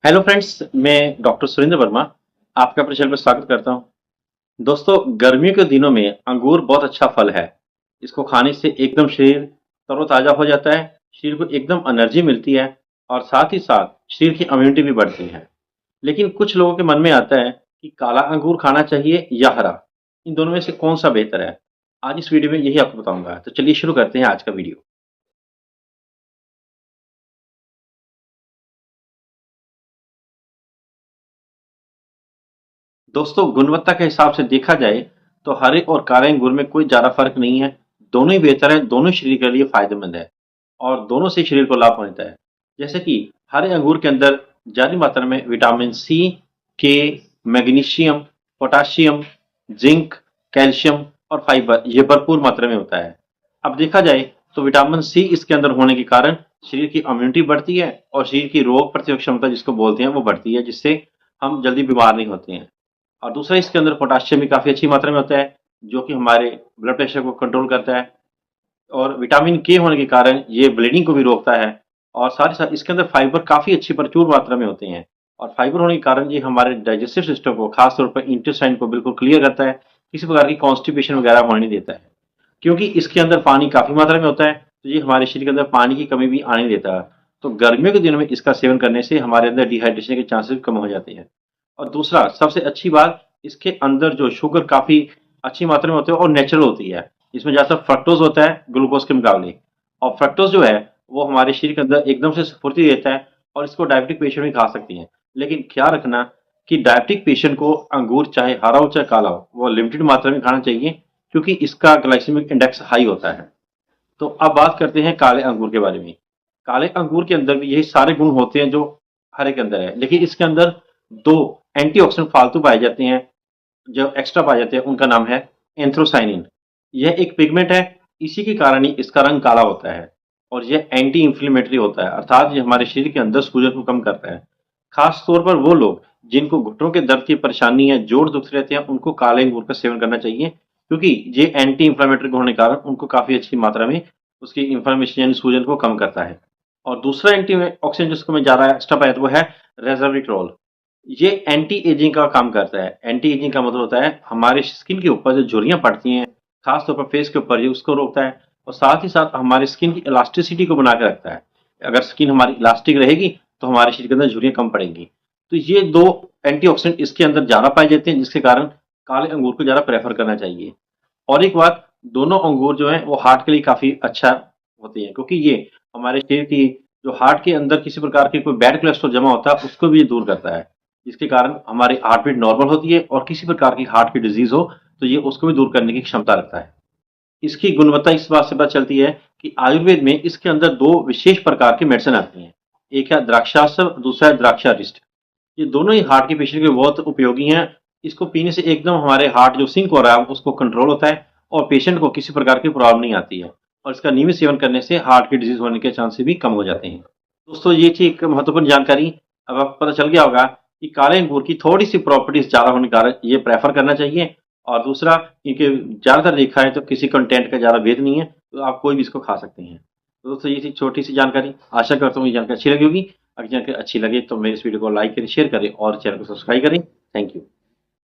Hello friends, मैं doctor Surendra Verma आपका अपने चैनल पर स्वागत करता हूं। दोस्तों, गर्मियों के दिनों में अंगूर बहुत अच्छा फल है। इसको खाने से एकदम शरीर तरोताजा हो जाता है, शरीर को एकदम एनर्जी मिलती है और साथ ही साथ शरीर की इम्यूनिटी भी बढ़ती है। लेकिन कुछ लोगों के मन में आता है कि काला अंगूर खाना चाहिए या हरा, इन दोनों में से कौन सा बेहतर है। आज इस वीडियो में यही आपको बताऊंगा, तो चलिए शुरू करते हैं आज का वीडियो। दोस्तों, गुणवत्ता के हिसाब से देखा जाए तो हरे और काले अंगूर में कोई ज्यादा फर्क नहीं है। दोनों ही बेहतर है, दोनों शरीर के लिए फायदेमंद है और दोनों से शरीर को लाभ पहुंचता है। जैसे कि हरे अंगूर के अंदर ज्यादा मात्रा में विटामिन सी, के, मैग्नीशियम, पोटाशियम, जिंक, कैल्शियम और फाइबर ये भरपूर मात्रा में होता है। अब देखा जाए तो विटामिन सी इसके अंदर होने के कारण शरीर की इम्यूनिटी बढ़ती है और शरीर की रोग प्रतिरोधक क्षमता जिसको बोलते हैं वो बढ़ती है, जिससे हम जल्दी बीमार नहीं होते हैं। और दूसरा, इसके अंदर पोटाशियम भी काफ़ी अच्छी मात्रा में होता है, जो कि हमारे ब्लड प्रेशर को कंट्रोल करता है। और विटामिन के होने के कारण ये ब्लीडिंग को भी रोकता है। और साथ ही साथ इसके अंदर फाइबर काफ़ी अच्छी प्रचुर मात्रा में होते हैं। और फाइबर होने के कारण ये हमारे डाइजेस्टिव सिस्टम को, खासतौर पर इंटेस्टाइन को बिल्कुल क्लियर करता है, किसी प्रकार की कॉन्स्टिपेशन वगैरह होने नहीं देता है। क्योंकि इसके अंदर पानी काफ़ी मात्रा में होता है, तो ये हमारे शरीर के अंदर पानी की कमी भी आने नहीं देता है। तो गर्मियों के दिनों में इसका सेवन करने से हमारे अंदर डिहाइड्रेशन के चांसेस कम हो जाते हैं। और दूसरा, सबसे अच्छी बात, इसके अंदर जो शुगर काफ़ी अच्छी मात्रा में होती है और नेचुरल होती है। इसमें ज़्यादातर फ्रक्टोज होता है ग्लूकोज के मुकाबले। और फ्रक्टोज जो है वो हमारे शरीर के अंदर एकदम से स्फूर्ति देता है और इसको डायबिटिक पेशेंट भी खा सकती हैं। लेकिन ख्याल रखना कि डायबिटिक पेशेंट को अंगूर चाहे हरा हो चाहे काला हो, वो लिमिटेड मात्रा में खाना चाहिए, क्योंकि इसका ग्लाइसेमिक इंडेक्स हाई होता है। तो अब बात करते हैं काले अंगूर के बारे में। काले अंगूर के अंदर भी यही सारे गुण होते हैं जो हरे के अंदर है, लेकिन इसके अंदर दो एंटीऑक्सीडेंट फालतू पाए जाते हैं, जो एक्स्ट्रा पाए जाते हैं। उनका नाम है एंथ्रोसाइनिन। यह एक पिगमेंट है, इसी के कारण ही इसका रंग काला होता है। और यह एंटी इंफ्लेमेटरी होता है, अर्थात ये हमारे शरीर के अंदर सूजन को कम करता है। खास तौर पर वो लोग जिनको घुटनों के दर्द की परेशानी है, जोड़ दुखते रहते हैं, उनको काले अंगूर का सेवन करना चाहिए, क्योंकि ये एंटी इंफ्लेमेटरी होने के कारण उनको काफी अच्छी मात्रा में उसकी इंफ्लेमेशन यानी सूजन को कम करता है। और दूसरा एंटी ऑक्सीडेंट जिसको मैं ज्यादा एक्स्ट्रा पाया वो है रेसवरिट्रोल। ये एंटी एजिंग का काम करता है। एंटी एजिंग का मतलब होता है हमारे स्किन के ऊपर जो झुर्रियां पड़ती हैं, खासतौर पर फेस के ऊपर, ये उसको रोकता है। और साथ ही साथ हमारे स्किन की इलास्टिसिटी को बना के रखता है। अगर स्किन हमारी इलास्टिक रहेगी तो हमारे शरीर के अंदर झुर्रियां कम पड़ेंगी। तो ये दो एंटीऑक्सीडेंट इसके अंदर ज्यादा पाए जाते हैं, जिसके कारण काले अंगूर को ज्यादा प्रेफर करना चाहिए। और एक बात, दोनों अंगूर जो है वो हार्ट के लिए काफी अच्छा होते हैं, क्योंकि ये हमारे शरीर की जो हार्ट के अंदर किसी प्रकार की कोई बैड कोलेस्ट्रॉल जमा होता है उसको भी ये दूर करता है, जिसके कारण हमारी हार्ट बीट नॉर्मल होती है और किसी प्रकार की हार्ट की डिजीज हो तो ये उसको भी दूर करने की क्षमता रखता है। इसकी गुणवत्ता इस बात से पता चलती है कि आयुर्वेद में इसके अंदर दो विशेष प्रकार की मेडिसिन आती हैं। एक है द्राक्षास्व, दूसरा है द्राक्षारिष्ट। ये दोनों ही हार्ट के पेशेंट के लिए बहुत उपयोगी हैं। इसको पीने से एकदम हमारे हार्ट जो सिंक हो रहा है उसको कंट्रोल होता है और पेशेंट को किसी प्रकार की प्रॉब्लम नहीं आती है। और इसका नियमित सेवन करने से हार्ट की डिजीज होने के चांसेस भी कम हो जाते हैं। दोस्तों, ये थी एक महत्वपूर्ण जानकारी। अब आपको पता चल गया होगा कि काले अंगूर की थोड़ी सी प्रॉपर्टीज ज्यादा होने के कारण ये प्रेफर करना चाहिए। और दूसरा, इनके ज्यादातर देखा है तो किसी कंटेंट का ज्यादा भेद नहीं है, तो आप कोई भी इसको खा सकते हैं। तो दोस्तों, ये थी छोटी सी जानकारी। आशा करता हूँ ये जानकारी अच्छी लगी होगी। अगर जानकारी अच्छी लगे तो मेरे इस वीडियो को लाइक करें, शेयर करें और चैनल को सब्सक्राइब करें। Thank you.